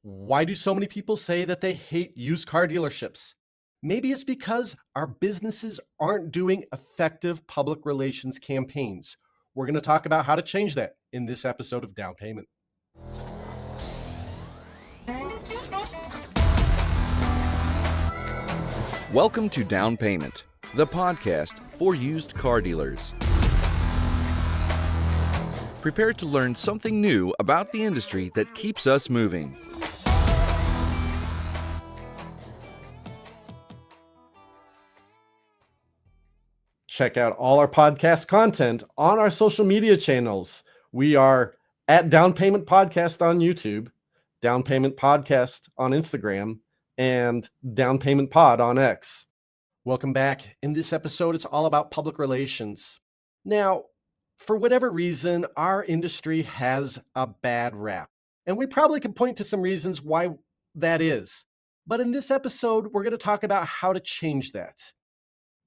Why do so many people say that they hate used car dealerships? Maybe it's because our businesses aren't doing effective public relations campaigns. We're going to talk about how to change that in this episode of Down Payment. Welcome to Down Payment, the podcast for used car dealers. Prepare to learn something new about the industry that keeps us moving. Check out all our podcast content on our social media channels. We are at Down Payment Podcast on YouTube, Down Payment Podcast on Instagram, and Down Payment Pod on X. Welcome back. In this episode, it's all about public relations. Now, for whatever reason, our industry has a bad rap, and we probably could point to some reasons why that is. But in this episode, we're going to talk about how to change that.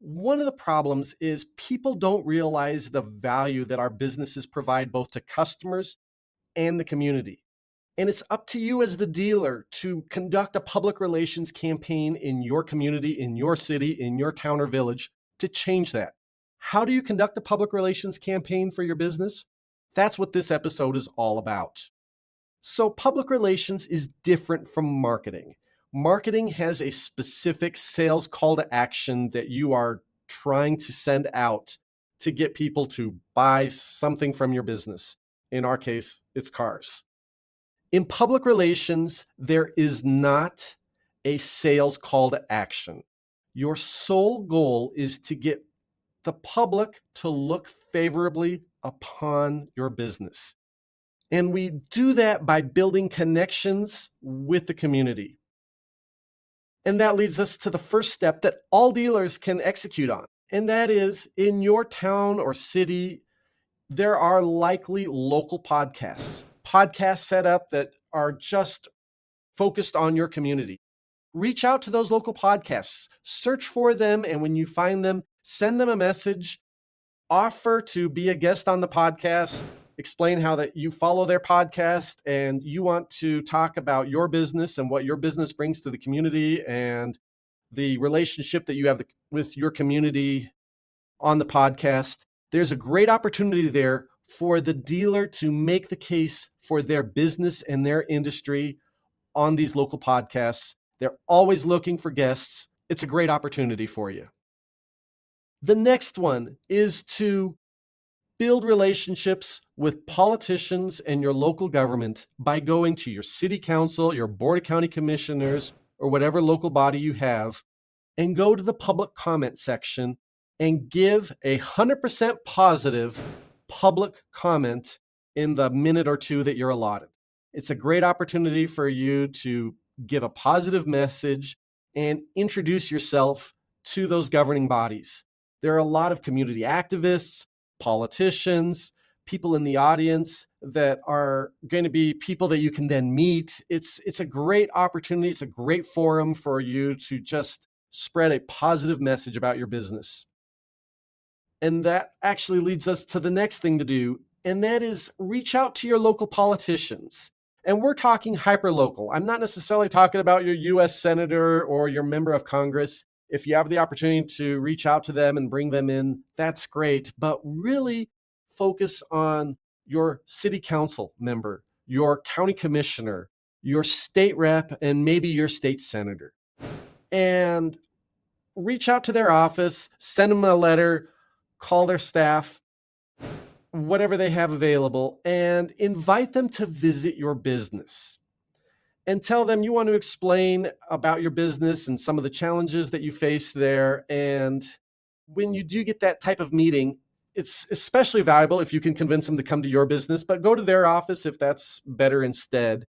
One of the problems is people don't realize the value that our businesses provide both to customers and the community. And it's up to you as the dealer to conduct a public relations campaign in your community, in your city, in your town or village to change that. How do you conduct a public relations campaign for your business? That's what this episode is all about. So public relations is different from marketing. Marketing has a specific sales call to action that you are trying to send out to get people to buy something from your business. In our case, it's cars. In public relations, there is not a sales call to action. Your sole goal is to get the public to look favorably upon your business. And we do that by building connections with the community. And that leads us to the first step that all dealers can execute on. And that is, in your town or city, there are likely local podcasts set up that are just focused on your community. Reach out to those local podcasts, search for them, and when you find them, send them a message, offer to be a guest on the podcast, explain how that you follow their podcast and you want to talk about your business and what your business brings to the community and the relationship that you have with your community on the podcast. There's a great opportunity there for the dealer to make the case for their business and their industry on these local podcasts. They're always looking for guests. It's a great opportunity for you. The next one is to build relationships with politicians and your local government by going to your city council, your board of county commissioners, or whatever local body you have, and go to the public comment section and give 100% positive public comment in the minute or two that you're allotted. It's a great opportunity for you to give a positive message and introduce yourself to those governing bodies. There are a lot of community activists, politicians, people in the audience that are going to be people that you can then meet. It's a great opportunity. It's a great forum for you to just spread a positive message about your business. And that actually leads us to the next thing to do, and that is reach out to your local politicians. And we're talking hyper-local. I'm not necessarily talking about your U.S. senator or your member of Congress. If you have the opportunity to reach out to them and bring them in, that's great. But really focus on your city council member, your county commissioner, your state rep, and maybe your state senator. And reach out to their office, send them a letter, call their staff, whatever they have available, and invite them to visit your business. And tell them you want to explain about your business and some of the challenges that you face there. And when you do get that type of meeting, it's especially valuable if you can convince them to come to your business, but go to their office if that's better instead.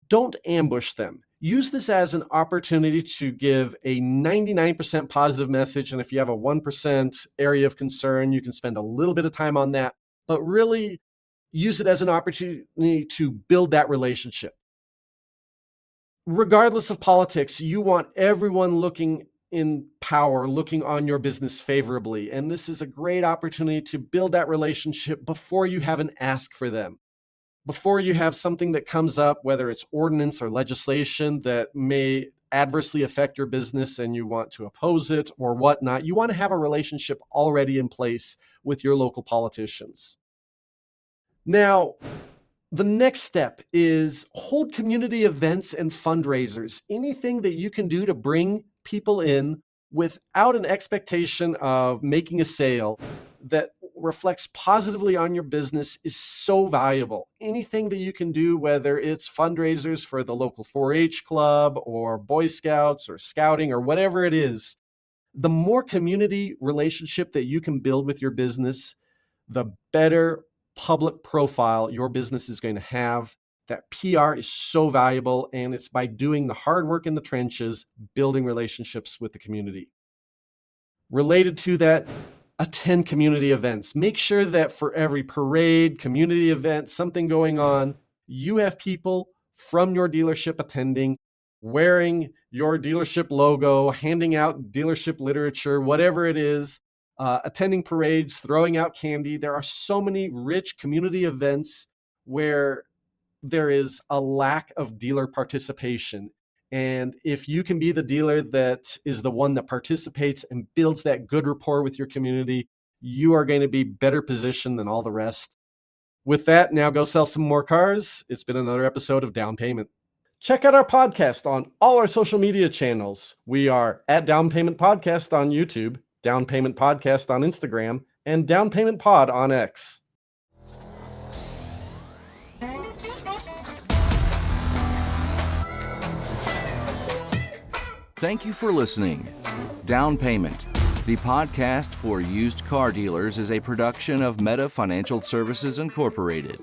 Don't ambush them. Use this as an opportunity to give a 99% positive message. And if you have a 1% area of concern, you can spend a little bit of time on that, but really use it as an opportunity to build that relationship. Regardless of politics, you want everyone looking in power, looking on your business favorably. And this is a great opportunity to build that relationship before you have an ask for them. before you have something that comes up, whether it's ordinance or legislation that may adversely affect your business and you want to oppose it or whatnot, you want to have a relationship already in place with your local politicians. Now, the next step is hold community events and fundraisers. Anything that you can do to bring people in without an expectation of making a sale that reflects positively on your business is so valuable. Anything that you can do, whether it's fundraisers for the local 4-H club or Boy Scouts or scouting or whatever it is, the more community relationship that you can build with your business, the better public profile your business is going to have. That PR is so valuable, and it's by doing the hard work in the trenches, building relationships with the community. Related to that, attend community events. Make sure that for every parade, community event, something going on, you have people from your dealership attending, wearing your dealership logo, handing out dealership literature, whatever it is, attending parades, throwing out candy. There are so many rich community events where there is a lack of dealer participation. And if you can be the dealer that is the one that participates and builds that good rapport with your community, you are going to be better positioned than all the rest. With that, now go sell some more cars. It's been another episode of Down Payment. Check out our podcast on all our social media channels. We are at Down Payment Podcast on YouTube, Down Payment Podcast on Instagram, and Down Payment Pod on X. Thank you for listening. Down Payment, the podcast for used car dealers, is a production of Meta Financial Services Incorporated.